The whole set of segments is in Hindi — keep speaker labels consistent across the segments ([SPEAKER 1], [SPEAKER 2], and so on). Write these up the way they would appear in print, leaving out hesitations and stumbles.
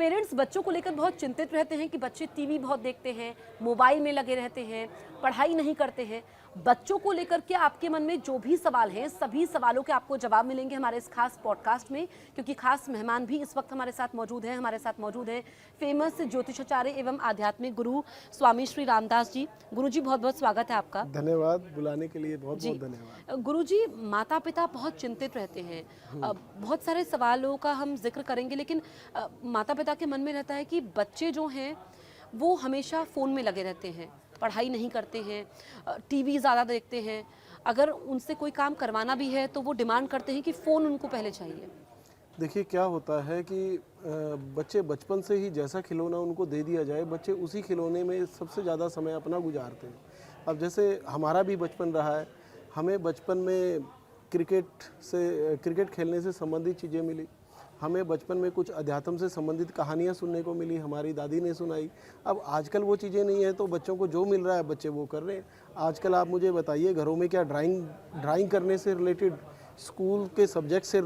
[SPEAKER 1] पेरेंट्स बच्चों को लेकर बहुत चिंतित रहते हैं कि बच्चे टीवी बहुत देखते हैं, मोबाइल में लगे रहते हैं, पढ़ाई नहीं करते हैं। बच्चों को लेकर के आपके मन में जो भी सवाल हैं, सभी सवालों के आपको जवाब मिलेंगे हमारे इस खास पॉडकास्ट में, क्योंकि खास मेहमान भी इस वक्त हमारे साथ मौजूद हैं। हमारे साथ मौजूद हैं फेमस ज्योतिषाचार्य एवं आध्यात्मिक गुरु स्वामी श्री रामदास जी। गुरु जी, बहुत बहुत स्वागत है आपका।
[SPEAKER 2] धन्यवाद, बुलाने के लिए बहुत बहुत धन्यवाद।
[SPEAKER 1] गुरु जी, माता पिता बहुत चिंतित रहते हैं। बहुत सारे सवालों का हम जिक्र करेंगे, लेकिन माता पिता के मन में रहता है कि बच्चे जो हैं वो हमेशा फ़ोन में लगे रहते हैं, पढ़ाई नहीं करते हैं, टीवी ज़्यादा देखते हैं। अगर उनसे कोई काम करवाना भी है तो वो डिमांड करते हैं कि फ़ोन उनको पहले चाहिए।
[SPEAKER 2] देखिए क्या होता है कि बच्चे बचपन से ही जैसा खिलौना उनको दे दिया जाए, बच्चे उसी खिलौने में सबसे ज़्यादा समय अपना गुजारते हैं। अब जैसे हमारा भी बचपन रहा है, हमें बचपन में क्रिकेट खेलने से संबंधित चीज़ें मिली, हमें बचपन में कुछ अध्यात्म से संबंधित कहानियाँ सुनने को मिली, हमारी दादी ने सुनाई। अब आजकल वो चीज़ें नहीं है, तो बच्चों को जो मिल रहा है बच्चे वो कर रहे हैं। आजकल आप मुझे बताइए, घरों में क्या ड्राइंग करने से रिलेटेड स्कूल के सब्जेक्ट से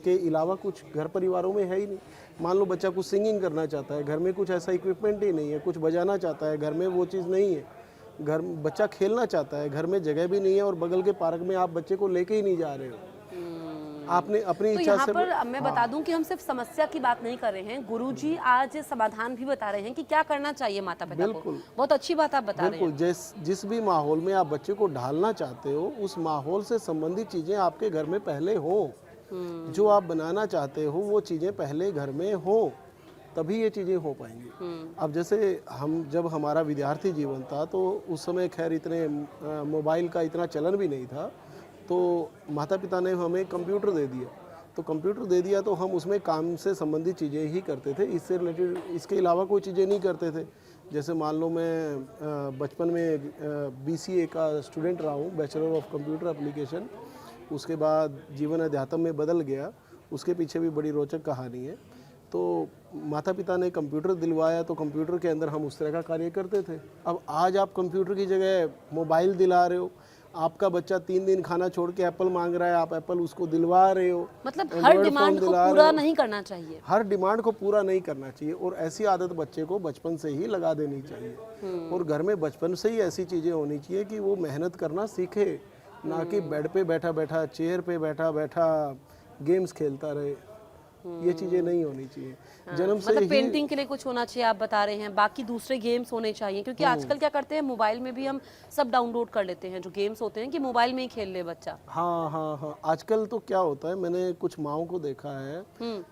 [SPEAKER 2] के अलावा कुछ घर परिवारों में है ही नहीं। मान लो बच्चा कुछ सिंगिंग करना चाहता है, घर में कुछ ऐसा इक्विपमेंट ही नहीं है, कुछ बजाना चाहता है, घर में वो चीज़ नहीं है। बच्चा खेलना चाहता है, घर में जगह भी नहीं है, और बगल के पार्क में आप बच्चे को लेके ही नहीं जा रहे हो। आपने अपनी
[SPEAKER 1] तो
[SPEAKER 2] इच्छा
[SPEAKER 1] यहाँ
[SPEAKER 2] से
[SPEAKER 1] पर मैं बता दूं कि हम सिर्फ समस्या की बात नहीं कर रहे हैं, गुरुजी आज समाधान भी बता रहे हैं कि क्या करना चाहिए माता पिता को।
[SPEAKER 2] बिल्कुल,
[SPEAKER 1] बहुत अच्छी बात आप बता रहे हैं।
[SPEAKER 2] बिल्कुल। जिस भी माहौल में आप बच्चे को ढालना चाहते हो, उस माहौल से संबंधित चीज़ें आपके घर में पहले हो। जो आप बनाना चाहते हो वो चीज़ें पहले घर में हो, तभी ये चीज़ें हो पाएंगी। अब जैसे जब हमारा विद्यार्थी जीवन था, तो उस समय खैर इतने मोबाइल का इतना चलन भी नहीं था, तो माता पिता ने हमें कंप्यूटर दे दिया। तो कंप्यूटर दे दिया तो हम उसमें काम से संबंधित चीज़ें ही करते थे, इससे रिलेटेड इसके अलावा कोई चीज़ें नहीं करते थे। जैसे मान लो मैं बचपन में BCA का स्टूडेंट रहा हूँ, बैचलर ऑफ कंप्यूटर एप्लीकेशन। उसके बाद जीवन अध्यात्म में बदल गया, उसके पीछे भी बड़ी रोचक कहानी है। तो माता पिता ने कंप्यूटर दिलवाया, तो कंप्यूटर के अंदर हम उस तरह का कार्य करते थे। अब आज आप कंप्यूटर की जगह मोबाइल दिला रहे हो, आपका बच्चा 3 दिन खाना छोड़ के एप्पल मांग रहा है, आप एप्पल उसको दिलवा रहे हो।
[SPEAKER 1] मतलब हर डिमांड को पूरा नहीं करना चाहिए,
[SPEAKER 2] हर डिमांड को पूरा नहीं करना चाहिए, और ऐसी आदत बच्चे को बचपन से ही लगा देनी चाहिए। और घर में बचपन से ही ऐसी चीज़ें होनी चाहिए कि वो मेहनत करना सीखे, ना कि बेड पे बैठा बैठा, चेयर पे बैठा बैठा गेम्स खेलता रहे। ये चीज़ें नहीं होनी चाहिए। जन्म से
[SPEAKER 1] मतलब पेंटिंग के लिए कुछ होना चाहिए आप बता रहे हैं, बाकी दूसरे गेम्स होने चाहिए, क्योंकि आजकल क्या करते हैं, मोबाइल में भी हम सब डाउनलोड कर लेते हैं, जो गेम्स होते हैं कि मोबाइल में ही खेल ले बच्चा।
[SPEAKER 2] हाँ। आजकल तो क्या होता है, मैंने कुछ माँओं को देखा है,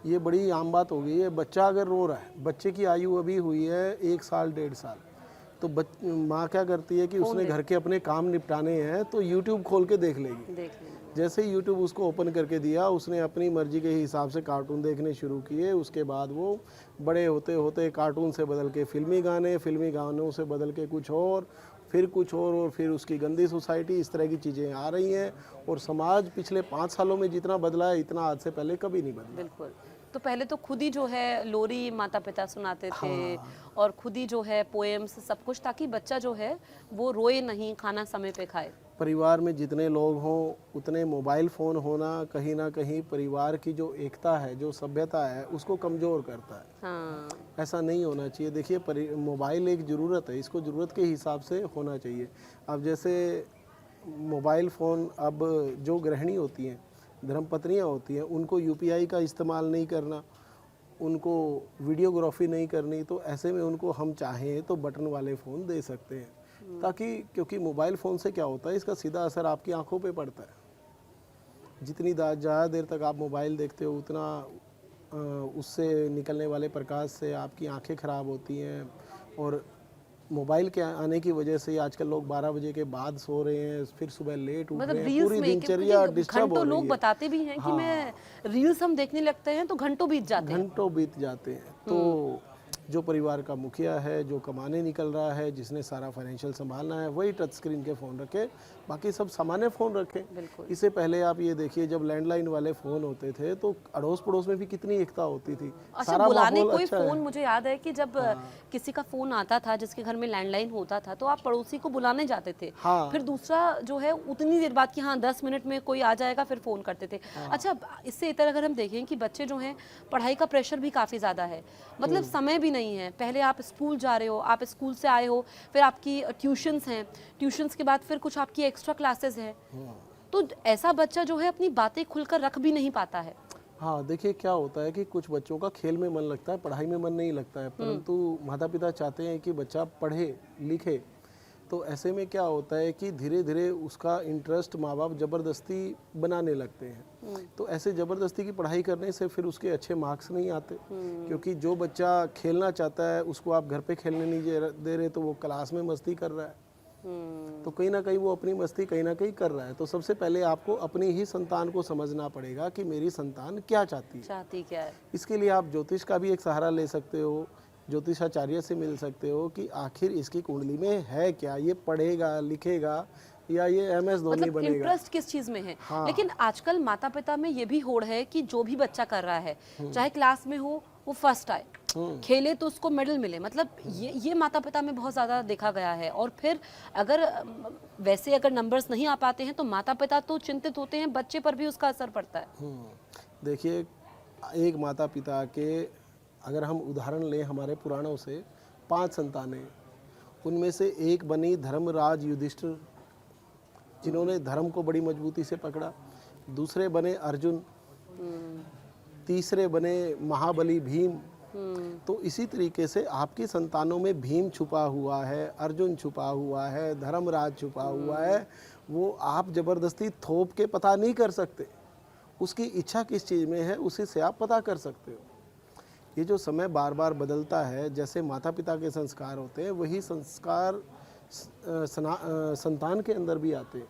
[SPEAKER 2] ये बड़ी आम बात हो गई है। बच्चा अगर रो रहा है, बच्चे की आयु अभी हुई है 1 साल 1.5 साल, तो माँ क्या करती है कि उसने घर के अपने काम निपटाने हैं, तो यूट्यूब खोल के देख लेगी। जैसे ही यूट्यूब उसको ओपन करके दिया, उसने अपनी मर्जी के हिसाब से कार्टून देखने शुरू किए। उसके बाद वो बड़े होते होते कार्टून से बदल के फिल्मी गानों से बदल के कुछ और, फिर कुछ और फिर उसकी गंदी सोसाइटी, इस तरह की चीज़ें आ रही हैं। और समाज पिछले 5 सालों में जितना बदला है, इतना आज से पहले कभी नहीं बदला।
[SPEAKER 1] बिल्कुल। तो पहले तो खुद ही जो है लोरी माता पिता सुनाते थे, और खुद ही जो है पोएम्स, सब कुछ, ताकि बच्चा जो है वो रोए नहीं, खाना समय पे खाए।
[SPEAKER 2] परिवार में जितने लोग हों, उतने मोबाइल फ़ोन होना कहीं ना कहीं परिवार की जो एकता है, जो सभ्यता है, उसको कमज़ोर करता है।
[SPEAKER 1] हाँ।
[SPEAKER 2] ऐसा नहीं होना चाहिए। देखिए, मोबाइल एक ज़रूरत है, इसको ज़रूरत के हिसाब से होना चाहिए। अब जैसे मोबाइल फ़ोन, अब जो गृहिणी होती हैं, धर्मपत्नियाँ होती हैं, उनको UPI का इस्तेमाल नहीं करना, उनको वीडियोग्राफी नहीं करनी, तो ऐसे में उनको हम चाहें तो बटन वाले फ़ोन दे सकते हैं, ताकि, क्योंकि मोबाइल फ़ोन से क्या होता है, इसका सीधा असर आपकी आंखों पे पड़ता है। जितनी ज़्यादा देर तक आप मोबाइल देखते हो, उतना उससे निकलने वाले प्रकाश से आपकी आंखें ख़राब होती हैं। और मोबाइल के आने की वजह से आजकल लोग 12 बजे के बाद सो रहे हैं, फिर सुबह लेट उठ रहे हैं, पूरी दिनचर्या डिस्टर्ब हो रही है।
[SPEAKER 1] लोग बताते भी हैं कि मैं रील्स हम देखने लगते हैं तो घंटों बीत जाते हैं।
[SPEAKER 2] तो जो परिवार का मुखिया है, जो कमाने निकल रहा है, जिसने सारा फाइनेंशियल संभालना है, वही टच स्क्रीन के फ़ोन रखे, बाकी सब सामान्य फ़ोन रखें।
[SPEAKER 1] बिल्कुल।
[SPEAKER 2] इससे पहले आप ये देखिए, जब लैंडलाइन वाले फ़ोन होते थे तो अड़ोस पड़ोस में भी कितनी एकता होती थी।
[SPEAKER 1] अच्छा, बुलाने
[SPEAKER 2] माहौल
[SPEAKER 1] कोई
[SPEAKER 2] अच्छा
[SPEAKER 1] फोन
[SPEAKER 2] है।
[SPEAKER 1] मुझे याद है कि जब किसी का फोन आता था, जिसके घर में लैंडलाइन होता था, तो आप पड़ोसी को बुलाने जाते थे।
[SPEAKER 2] हाँ।
[SPEAKER 1] फिर दूसरा जो है उतनी देर बाद कि हाँ 10 मिनट में कोई आ जाएगा, फिर फोन करते थे। अच्छा, इससे इतर अगर हम देखें कि बच्चे जो हैं, पढ़ाई का प्रेशर भी काफ़ी ज़्यादा है, मतलब समय भी नहीं है। पहले आप स्कूल जा रहे हो, आप स्कूल से आए हो, फिर आपकी ट्यूशन्स हैं, ट्यूशन्स के बाद फिर कुछ आपकी एक्स्ट्रा क्लासेस हैं, तो ऐसा बच्चा जो है अपनी बातें खुलकर रख भी नहीं पाता है।
[SPEAKER 2] हाँ, देखिए क्या होता है कि कुछ बच्चों का खेल में मन लगता है, पढ़ाई में मन नहीं लगता है, परंतु माता पिता चाहते हैं कि बच्चा पढ़े लिखे। तो ऐसे में क्या होता है कि धीरे धीरे उसका इंटरेस्ट माँ बाप ज़बरदस्ती बनाने लगते हैं। तो ऐसे ज़बरदस्ती की पढ़ाई करने से फिर उसके अच्छे मार्क्स नहीं आते, क्योंकि जो बच्चा खेलना चाहता है उसको आप घर पे खेलने नहीं दे रहे, तो वो क्लास में मस्ती कर रहा है। तो कहीं ना कहीं वो अपनी मस्ती कहीं ना कहीं कर रहा है। तो सबसे पहले आपको अपनी ही संतान को समझना पड़ेगा कि मेरी संतान क्या चाहती
[SPEAKER 1] क्या है।
[SPEAKER 2] इसके लिए आप ज्योतिष का भी एक सहारा ले सकते हो, ज्योतिषाचार्य से मिल सकते हो कि आखिर इसकी कुंडली में है क्या, ये पढ़ेगा लिखेगा या ये MS धोनी
[SPEAKER 1] मतलब
[SPEAKER 2] बनेगा।
[SPEAKER 1] इंटरेस्ट किस चीज में है।
[SPEAKER 2] हाँ।
[SPEAKER 1] लेकिन आजकल माता पिता में ये भी होड़ है कि जो भी बच्चा कर रहा है, चाहे क्लास में हो, वो फर्स्ट आए, खेले तो उसको मेडल मिले, मतलब ये माता पिता में बहुत ज़्यादा देखा गया है। और फिर अगर वैसे अगर नंबर्स नहीं आ पाते हैं तो माता पिता तो चिंतित होते हैं, बच्चे पर भी उसका असर पड़ता है।
[SPEAKER 2] देखिए, एक माता पिता के अगर हम उदाहरण लें हमारे पुराणों से, 5 संतानें, उनमें से एक बनी धर्मराज युधिष्ठिर, जिन्होंने धर्म को बड़ी मजबूती से पकड़ा। दूसरे बने अर्जुन, तीसरे बने महाबली भीम। तो इसी तरीके से आपकी संतानों में भीम छुपा हुआ है, अर्जुन छुपा हुआ है, धर्मराज छुपा हुआ है। वो आप जबरदस्ती थोप के पता नहीं कर सकते, उसकी इच्छा किस चीज़ में है उसी से आप पता कर सकते हो। ये जो समय बार बार बदलता है, जैसे माता पिता के संस्कार होते हैं वही संस्कार संतान के अंदर भी आते हैं।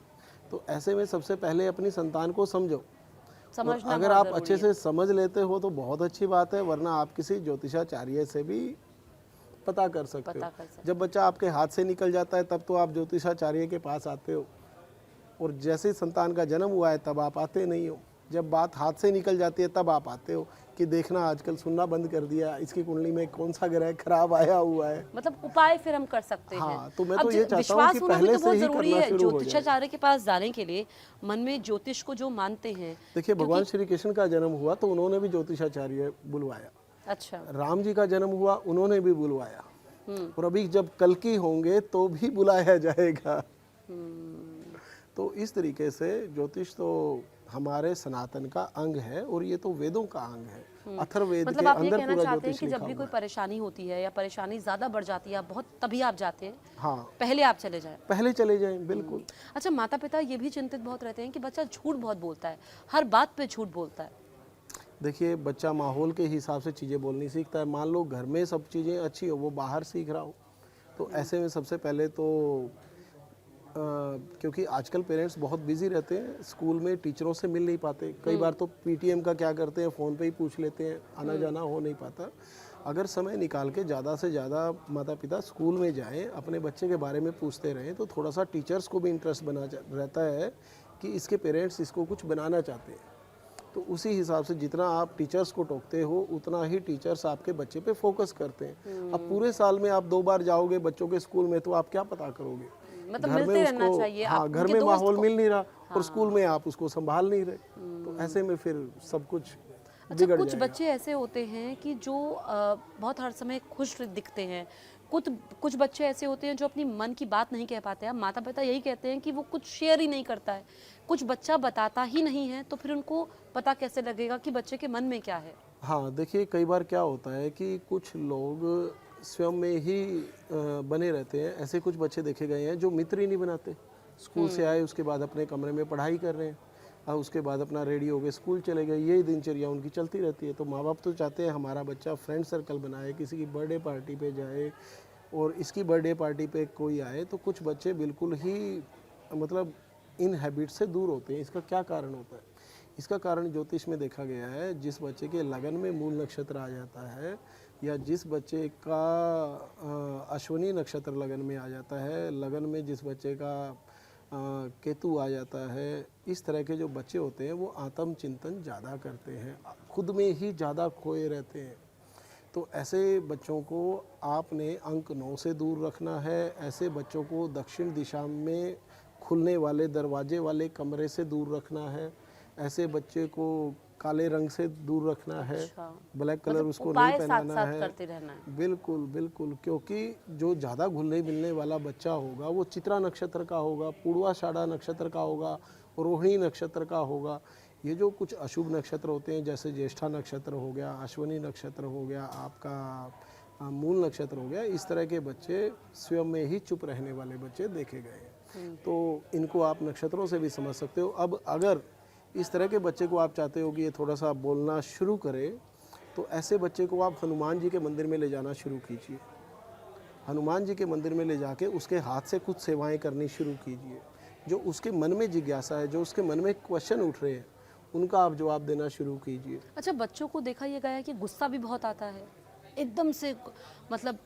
[SPEAKER 2] तो ऐसे में सबसे पहले अपनी संतान को समझो।
[SPEAKER 1] समझना
[SPEAKER 2] अगर
[SPEAKER 1] बहुत
[SPEAKER 2] आप
[SPEAKER 1] जरूरी
[SPEAKER 2] अच्छे
[SPEAKER 1] है।
[SPEAKER 2] से समझ लेते हो तो बहुत अच्छी बात है, वरना आप किसी ज्योतिषाचार्य से भी पता कर सकते हो। जब बच्चा आपके हाथ से निकल जाता है तब तो आप ज्योतिषाचार्य के पास आते हो, और जैसे संतान का जन्म हुआ है तब आप आते नहीं हो। जब बात हाथ से निकल जाती है तब आप आते हो कि देखना आजकल सुनना बंद कर दिया, इसकी कुंडली में कौन सा ग्रह खराब आया हुआ है।
[SPEAKER 1] मतलब उपाय फिर हम कर सकते हैं।
[SPEAKER 2] हाँ, तो मैं
[SPEAKER 1] अब
[SPEAKER 2] तो ये चाहता हूँ
[SPEAKER 1] विश्वास
[SPEAKER 2] कि
[SPEAKER 1] होना भी
[SPEAKER 2] पहले
[SPEAKER 1] तो
[SPEAKER 2] से
[SPEAKER 1] बहुत
[SPEAKER 2] ही
[SPEAKER 1] जरूरी
[SPEAKER 2] करना
[SPEAKER 1] है
[SPEAKER 2] शुरू हो जाए।
[SPEAKER 1] ज्योतिषाचार्य के पास जाने के लिए। मन में ज्योतिष को जो मानते हैं,
[SPEAKER 2] देखिए, भगवान श्री कृष्ण का जन्म हुआ तो उन्होंने भी ज्योतिषाचार्य बुलवाया।
[SPEAKER 1] अच्छा,
[SPEAKER 2] राम जी का जन्म हुआ, उन्होंने भी बुलवाया। और अभी जब कल्कि होंगे तो भी बुलाया जाएगा। तो इस तरीके से ज्योतिष तो हमारे सनातन का अंग है, और ये तो वेदों का अंग है। अथर्ववेद
[SPEAKER 1] मतलब
[SPEAKER 2] के
[SPEAKER 1] आप ये
[SPEAKER 2] अंदर
[SPEAKER 1] कहना
[SPEAKER 2] पूरा
[SPEAKER 1] चाहते हैं
[SPEAKER 2] ज्योतिष
[SPEAKER 1] कि
[SPEAKER 2] लिखा
[SPEAKER 1] जब भी
[SPEAKER 2] हुआ
[SPEAKER 1] कोई
[SPEAKER 2] है।
[SPEAKER 1] परेशानी होती है या परेशानी ज्यादा बढ़ जाती है, आप बहुत तभी आप जाते हैं,
[SPEAKER 2] हाँ,
[SPEAKER 1] पहले आप चले जाएं।
[SPEAKER 2] पहले चले जाएं, बिल्कुल।
[SPEAKER 1] अच्छा, माता पिता ये भी चिंतित बहुत रहते हैं कि बच्चा झूठ बहुत बोलता है, हर बात पे झूठ बोलता है।
[SPEAKER 2] देखिए, बच्चा माहौल के हिसाब से चीज़ें बोलनी सीखता है। मान लो घर में सब चीज़ें अच्छी हो, वो बाहर सीख रहा हो, तो ऐसे में सबसे पहले तो क्योंकि आजकल पेरेंट्स बहुत बिजी रहते हैं, स्कूल में टीचरों से मिल नहीं पाते। कई बार तो PTM का क्या करते हैं, फ़ोन पे ही पूछ लेते हैं, आना जाना हो नहीं पाता। अगर समय निकाल के ज़्यादा से ज़्यादा माता पिता स्कूल में जाएं, अपने बच्चे के बारे में पूछते रहें, तो थोड़ा सा टीचर्स को भी इंटरेस्ट बना रहता है कि इसके पेरेंट्स इसको कुछ बनाना चाहते हैं। तो उसी हिसाब से जितना आप टीचर्स को टोकते हो, उतना ही टीचर्स आपके बच्चे पे फोकस करते हैं। अब पूरे साल में आप 2 बार जाओगे बच्चों के स्कूल में, तो आप क्या पता करोगे?
[SPEAKER 1] मतलब
[SPEAKER 2] घर में
[SPEAKER 1] मिलते रहना
[SPEAKER 2] उसको,
[SPEAKER 1] चाहिए।
[SPEAKER 2] हाँ,
[SPEAKER 1] आप
[SPEAKER 2] घर
[SPEAKER 1] उनके
[SPEAKER 2] में
[SPEAKER 1] दोस्त
[SPEAKER 2] माहौल
[SPEAKER 1] को-
[SPEAKER 2] मिल नहीं रहा, और स्कूल में आप उसको संभाल नहीं रहे, तो ऐसे में फिर सब कुछ बिगड़
[SPEAKER 1] कुछ
[SPEAKER 2] जाएगा।
[SPEAKER 1] बच्चे ऐसे होते हैं कि जो बहुत हर समय खुश दिखते हैं, कुछ बच्चे ऐसे होते हैं जो अपनी मन की बात नहीं कह पाते हैं। माता पिता यही कहते हैं कि वो कुछ शेयर ही नहीं करता है, कुछ बच्चा बताता ही नहीं है, तो फिर उनको पता कैसे लगेगा कि बच्चे के मन में क्या है।
[SPEAKER 2] हाँ, देखिए, कई बार क्या होता है कि कुछ लोग स्वयं में ही बने रहते हैं। ऐसे कुछ बच्चे देखे गए हैं जो मित्र ही नहीं बनाते। स्कूल से आए, उसके बाद अपने कमरे में पढ़ाई कर रहे हैं, और उसके बाद अपना रेडी हो गए स्कूल चले गए। यही दिनचर्या उनकी चलती रहती है। तो माँ बाप तो चाहते हैं हमारा बच्चा फ्रेंड सर्कल बनाए, किसी की बर्थडे पार्टी पे जाए, और इसकी बर्थडे पार्टी पे कोई आए। तो कुछ बच्चे बिल्कुल ही मतलब इन हैबिट से दूर होते हैं। इसका क्या कारण होता है? इसका कारण ज्योतिष में देखा गया है, जिस बच्चे के लगन में मूल नक्षत्र आ जाता है या जिस बच्चे का अश्विनी नक्षत्र लगन में आ जाता है, लगन में जिस बच्चे का केतु आ जाता है, इस तरह के जो बच्चे होते हैं वो आत्मचिंतन ज़्यादा करते हैं, खुद में ही ज़्यादा खोए रहते हैं। तो ऐसे बच्चों को आपने अंक 9 से दूर रखना है। ऐसे बच्चों को दक्षिण दिशा में खुलने वाले दरवाजे वाले कमरे से दूर रखना है। ऐसे बच्चे को काले रंग से दूर रखना है।
[SPEAKER 1] अच्छा।
[SPEAKER 2] ब्लैक कलर
[SPEAKER 1] मतलब
[SPEAKER 2] उसको
[SPEAKER 1] उपाय
[SPEAKER 2] नहीं
[SPEAKER 1] साथ
[SPEAKER 2] पहनाना
[SPEAKER 1] साथ
[SPEAKER 2] है।
[SPEAKER 1] करते रहना है।
[SPEAKER 2] बिल्कुल बिल्कुल, क्योंकि जो ज़्यादा घुलने मिलने वाला बच्चा होगा वो चित्रा नक्षत्र का होगा, पूर्वाषाढ़ा नक्षत्र का होगा, रोहिणी नक्षत्र का होगा। ये जो कुछ अशुभ नक्षत्र होते हैं, जैसे ज्येष्ठा नक्षत्र हो गया, अश्विनी नक्षत्र हो गया, आपका मूल नक्षत्र हो गया, इस तरह के बच्चे स्वयं में ही चुप रहने वाले बच्चे देखे गए हैं। तो इनको आप नक्षत्रों से भी समझ सकते हो। अब अगर इस तरह के बच्चे को आप चाहते हो कि ये थोड़ा सा बोलना शुरू करे, तो ऐसे बच्चे को आप हनुमान जी के मंदिर में ले जाना शुरू कीजिए। हनुमान जी के मंदिर में ले जाके उसके हाथ से कुछ सेवाएं करनी शुरू कीजिए। जो उसके मन में जिज्ञासा है, जो उसके मन में क्वेश्चन उठ रहे हैं, उनका आप जवाब देना शुरू कीजिए।
[SPEAKER 1] अच्छा, बच्चों को देखा ये गया है कि गुस्सा भी बहुत आता है, एकदम से मतलब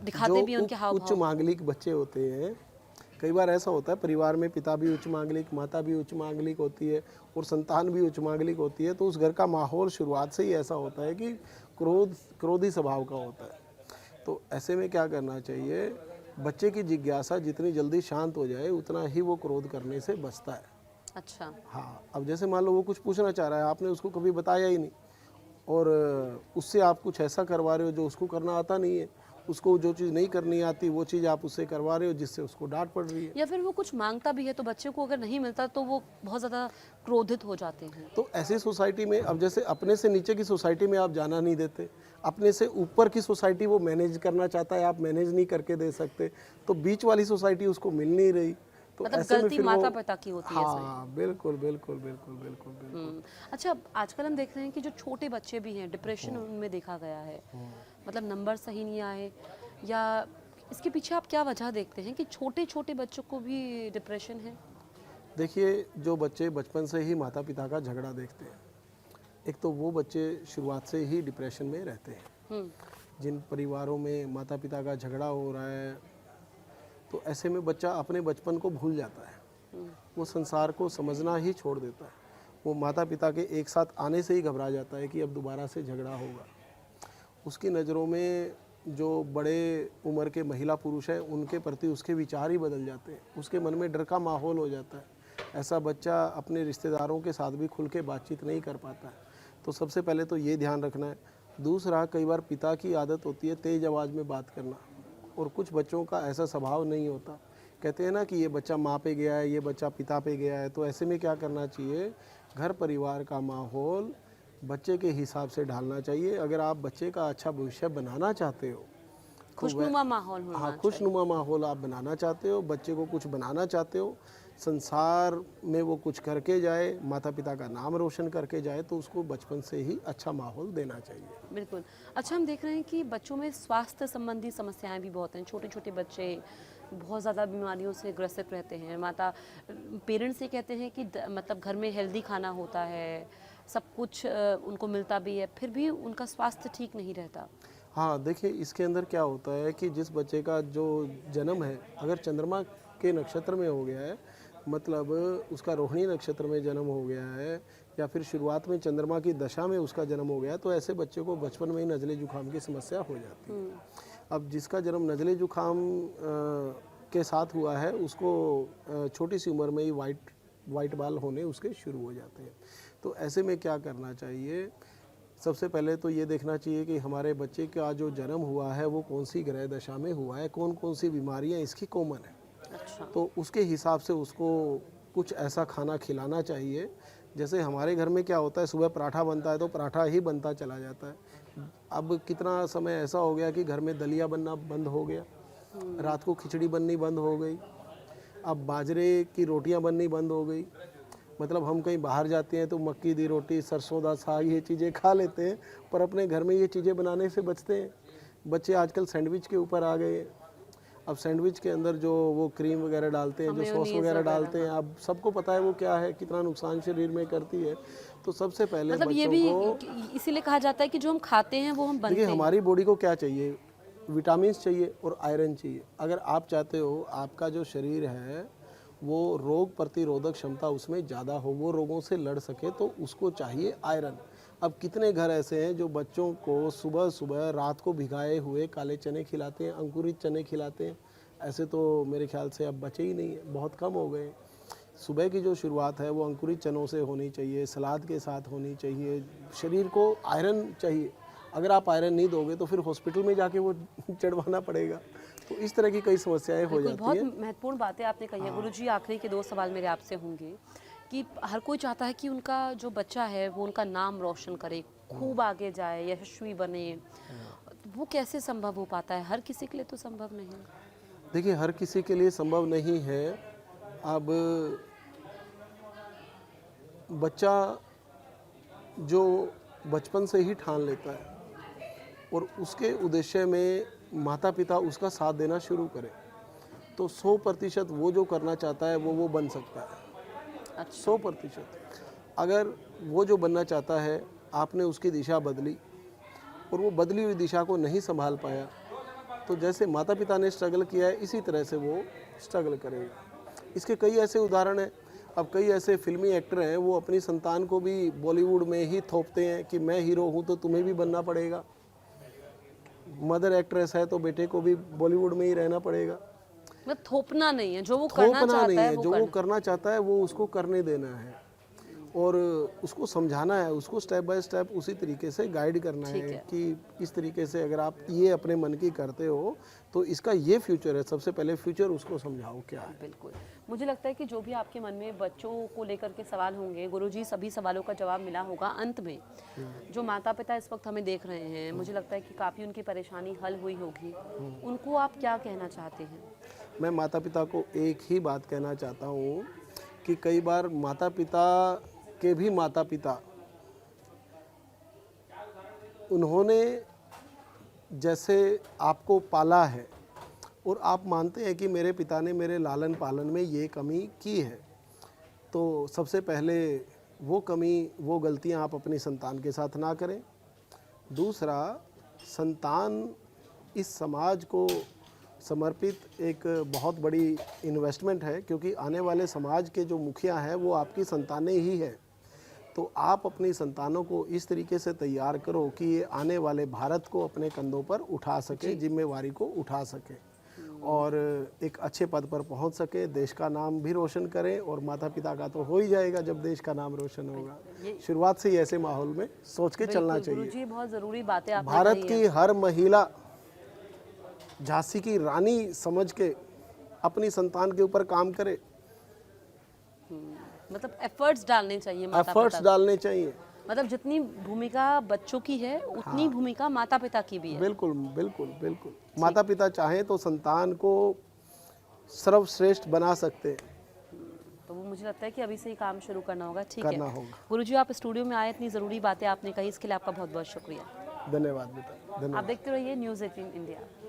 [SPEAKER 1] दिखाते भी हैं उनके हाव
[SPEAKER 2] उच्च
[SPEAKER 1] भाव।
[SPEAKER 2] मांगलिक बच्चे होते हैं, कई बार ऐसा होता है परिवार में पिता भी उच्च मांगलिक, माता भी उच्च मांगलिक होती है और संतान भी उच्च मांगलिक होती है, तो उस घर का माहौल शुरुआत से ही ऐसा होता है कि क्रोधी स्वभाव का होता है। तो ऐसे में क्या करना चाहिए, बच्चे की जिज्ञासा जितनी जल्दी शांत हो जाए उतना ही वो क्रोध करने से बचता है।
[SPEAKER 1] अच्छा।
[SPEAKER 2] हाँ, अब जैसे मान लो वो कुछ पूछना चाह रहा है, आपने उसको कभी बताया ही नहीं और उससे आप कुछ ऐसा करवा रहे हो जो उसको करना आता नहीं है, उसको जो चीज़ नहीं करनी आती वो चीज़ आप उससे करवा रहे हो जिससे उसको डांट पड़ रही है।
[SPEAKER 1] या फिर वो कुछ मांगता भी है तो बच्चे को अगर नहीं मिलता तो वो बहुत ज़्यादा क्रोधित हो जाते हैं।
[SPEAKER 2] तो ऐसी सोसाइटी में, अब जैसे अपने से नीचे की सोसाइटी में आप जाना नहीं देते, अपने से ऊपर की सोसाइटी वो मैनेज करना चाहता है, आप मैनेज नहीं करके दे सकते, तो बीच वाली सोसाइटी उसको मिल नहीं रही। तो
[SPEAKER 1] मतलब
[SPEAKER 2] ऐसे में
[SPEAKER 1] गलती
[SPEAKER 2] फिर वो,
[SPEAKER 1] माता पिता की होती है इसमें।
[SPEAKER 2] हाँ बिल्कुल बिल्कुल बिल्कुल बिल्कुल बिल्कुल।
[SPEAKER 1] अच्छा, आजकल हम देख रहे हैं कि जो छोटे बच्चे भी हैं, डिप्रेशन उनमें देखा गया है। मतलब नंबर सही नहीं आए, या इसके पीछे आप क्या वजह देखते हैं कि छोटे छोटे बच्चों को भी डिप्रेशन है?
[SPEAKER 2] देखिए, जो बच्चे बचपन से ही माता पिता का झगड़ा देखते हैं, एक तो वो बच्चे शुरुआत से ही डिप्रेशन में रहते हैं। जिन परिवारों में माता पिता का झगड़ा हो रहा है, तो ऐसे में बच्चा अपने बचपन को भूल जाता है, वो संसार को समझना ही छोड़ देता है। वो माता पिता के एक साथ आने से ही घबरा जाता है कि अब दोबारा से झगड़ा होगा। उसकी नज़रों में जो बड़े उम्र के महिला पुरुष हैं उनके प्रति उसके विचार ही बदल जाते हैं, उसके मन में डर का माहौल हो जाता है। ऐसा बच्चा अपने रिश्तेदारों के साथ भी खुल के बातचीत नहीं कर पाता है। तो सबसे पहले तो ये ध्यान रखना है। दूसरा, कई बार पिता की आदत होती है तेज़ आवाज़ में बात करना, और कुछ बच्चों का ऐसा स्वभाव नहीं होता। कहते हैं ना कि ये बच्चा माँ पे गया है, ये बच्चा पिता पे गया है। तो ऐसे में क्या करना चाहिए, घर परिवार का माहौल बच्चे के हिसाब से ढालना चाहिए। अगर आप बच्चे का अच्छा भविष्य बनाना चाहते हो,
[SPEAKER 1] खुशनुमा माहौल होना
[SPEAKER 2] हाँ, खुशनुमा माहौल आप बनाना चाहते हो, बच्चे को कुछ बनाना चाहते हो, संसार में वो कुछ करके जाए, माता पिता का नाम रोशन करके जाए, तो उसको बचपन से ही अच्छा माहौल देना चाहिए।
[SPEAKER 1] बिल्कुल। अच्छा, हम देख रहे हैं कि बच्चों में स्वास्थ्य संबंधी समस्याएं भी बहुत हैं। छोटे छोटे बच्चे बहुत ज़्यादा बीमारियों से ग्रसित रहते हैं। पेरेंट्स ये कहते हैं कि मतलब घर में हेल्दी खाना होता है, सब कुछ उनको मिलता भी है, फिर भी उनका स्वास्थ्य ठीक नहीं रहता।
[SPEAKER 2] हाँ, देखिए इसके अंदर क्या होता है कि जिस बच्चे का जो जन्म है, अगर चंद्रमा के नक्षत्र में हो गया है, मतलब उसका रोहिणी नक्षत्र में जन्म हो गया है, या फिर शुरुआत में चंद्रमा की दशा में उसका जन्म हो गया है, तो ऐसे बच्चे को बचपन में ही नज़ले जुखाम की समस्या हो जाती है। अब जिसका जन्म नज़ले जुखाम के साथ हुआ है, उसको छोटी सी उम्र में ही वाइट बाल होने उसके शुरू हो जाते हैं। तो ऐसे में क्या करना चाहिए, सबसे पहले तो ये देखना चाहिए कि हमारे बच्चे का जो जन्म हुआ है वो कौन सी ग्रह दशा में हुआ है, कौन कौन सी बीमारियां इसकी कॉमन है।
[SPEAKER 1] अच्छा।
[SPEAKER 2] तो उसके हिसाब से उसको कुछ ऐसा खाना खिलाना चाहिए। जैसे हमारे घर में क्या होता है, सुबह पराठा बनता है तो पराठा ही बनता चला जाता है। अब कितना समय ऐसा हो गया कि घर में दलिया बनना बंद हो गया, रात को खिचड़ी बननी बंद हो गई, अब बाजरे की रोटियां बननी बंद हो गई। मतलब हम कहीं बाहर जाते हैं तो मक्की दी रोटी, सरसों दा साग, ये चीज़ें खा लेते हैं, पर अपने घर में ये चीज़ें बनाने से बचते हैं। बच्चे आजकल सैंडविच के ऊपर आ गए। अब सैंडविच के अंदर जो वो क्रीम वगैरह डालते हैं, जो सॉस वगैरह डालते हैं, अब सबको पता है वो क्या है, कितना नुकसान शरीर में करती है। तो सबसे पहले
[SPEAKER 1] मतलब ये
[SPEAKER 2] बच्चों
[SPEAKER 1] भी
[SPEAKER 2] को,
[SPEAKER 1] इसीलिए कहा जाता है कि जो हम खाते हैं वो हम बनते
[SPEAKER 2] देखिए
[SPEAKER 1] हैं।
[SPEAKER 2] हमारी बॉडी को क्या चाहिए, विटामिन चाहिए और आयरन चाहिए। अगर आप चाहते हो आपका जो शरीर है वो रोग प्रतिरोधक क्षमता उसमें ज़्यादा हो, वो रोगों से लड़ सके, तो उसको चाहिए आयरन। अब कितने घर ऐसे हैं जो बच्चों को सुबह सुबह रात को भिगाए हुए काले चने खिलाते हैं, अंकुरित चने खिलाते हैं। ऐसे तो मेरे ख्याल से अब बचे ही नहीं है, बहुत कम हो गए। सुबह की जो शुरुआत है वो अंकुरित चनों से होनी चाहिए, सलाद के साथ होनी चाहिए। शरीर को आयरन चाहिए। अगर आप आयरन नहीं दोगे तो फिर हॉस्पिटल में जाके वो चढ़वाना पड़ेगा। तो इस तरह की कई समस्याएं हो
[SPEAKER 1] बिल्कुल,
[SPEAKER 2] जाती
[SPEAKER 1] बहुत
[SPEAKER 2] है।
[SPEAKER 1] महत्वपूर्ण बातें आपने कही है गुरुजी। आखिरी के 2 सवाल मेरे आपसे होंगे कि हर कोई चाहता है कि उनका जो बच्चा है वो उनका नाम रोशन करे, खूब आगे जाए, यशस्वी बने। वो कैसे संभव हो पाता है? हर किसी के लिए तो संभव नहीं।
[SPEAKER 2] देखिए हर किसी के लिए संभव नहीं है। अब बच्चा जो बचपन से ही ठान लेता है और उसके उद्देश्य में माता पिता उसका साथ देना शुरू करें तो 100% वो जो करना चाहता है वो बन सकता है। 100%। अगर वो जो बनना चाहता है आपने उसकी दिशा बदली और वो बदली हुई दिशा को नहीं संभाल पाया, तो जैसे माता पिता ने स्ट्रगल किया है इसी तरह से वो स्ट्रगल करेगा। इसके कई ऐसे उदाहरण हैं। अब कई ऐसे फिल्मी एक्टर हैं वो अपनी संतान को भी बॉलीवुड में ही थोपते हैं कि मैं हीरो हूँ तो तुम्हें भी बनना पड़ेगा। मदर एक्ट्रेस है तो बेटे को भी बॉलीवुड में ही रहना पड़ेगा।
[SPEAKER 1] मतलब थोपना नहीं है, जो वो करना
[SPEAKER 2] थोपना
[SPEAKER 1] चाहता
[SPEAKER 2] नहीं
[SPEAKER 1] है
[SPEAKER 2] है,
[SPEAKER 1] वो
[SPEAKER 2] जो वो
[SPEAKER 1] करना।
[SPEAKER 2] करना चाहता है वो उसको करने देना है और उसको समझाना है, उसको स्टेप बाय स्टेप उसी तरीके से गाइड करना है कि इस तरीके से अगर आप ये अपने मन की करते हो तो इसका ये फ्यूचर है। सबसे पहले फ्यूचर उसको समझाओ क्या है।
[SPEAKER 1] बिल्कुल, मुझे लगता है कि जो भी आपके मन में बच्चों को लेकर के सवाल होंगे गुरुजी, सभी सवालों का जवाब मिला होगा। अंत में जो माता पिता इस वक्त हमें देख रहे हैं, मुझे लगता है कि काफ़ी उनकी परेशानी हल हुई होगी। उनको आप क्या कहना चाहते हैं?
[SPEAKER 2] मैं माता पिता को एक ही बात कहना चाहता हूँ कि कई बार माता पिता के भी माता पिता, उन्होंने जैसे आपको पाला है और आप मानते हैं कि मेरे पिता ने मेरे लालन पालन में ये कमी की है, तो सबसे पहले वो कमी, वो गलतियां आप अपनी संतान के साथ ना करें। दूसरा, संतान इस समाज को समर्पित एक बहुत बड़ी इन्वेस्टमेंट है, क्योंकि आने वाले समाज के जो मुखिया हैं वो आपकी संतानें ही हैं। तो आप अपनी संतानों को इस तरीके से तैयार करो कि ये आने वाले भारत को अपने कंधों पर उठा सके, जिम्मेवारी को उठा सके और एक अच्छे पद पर पहुंच सके, देश का नाम भी रोशन करें। और माता पिता का तो हो ही जाएगा जब देश का नाम रोशन होगा। शुरुआत से ही ऐसे माहौल में सोच के चलना चाहिए।
[SPEAKER 1] गुरुजी, बहुत ज़रूरी बातें आपने
[SPEAKER 2] भारत की हर महिला झांसी की रानी समझ के अपनी संतान के ऊपर काम करे।
[SPEAKER 1] मतलब एफर्ट्स डालने चाहिए माता
[SPEAKER 2] एफर्ट्स
[SPEAKER 1] पिता।
[SPEAKER 2] डालने चाहिए।
[SPEAKER 1] मतलब जितनी भूमिका बच्चों की है उतनी भूमिका माता पिता की भी है।
[SPEAKER 2] बिल्कुल बिल्कुल बिल्कुल। माता पिता चाहें तो संतान को सर्वश्रेष्ठ बना सकते हैं।
[SPEAKER 1] तो वो मुझे लगता है कि अभी से ही काम शुरू करना होगा। ठीक
[SPEAKER 2] करना
[SPEAKER 1] है
[SPEAKER 2] होगा।
[SPEAKER 1] गुरुजी, आप स्टूडियो में आए, इतनी ज़रूरी बातें आपने कही, इसके लिए आपका बहुत बहुत शुक्रिया।
[SPEAKER 2] धन्यवाद बेटा, धन्यवाद।
[SPEAKER 1] आप देखते रहिए न्यूज़ 18 इंडिया।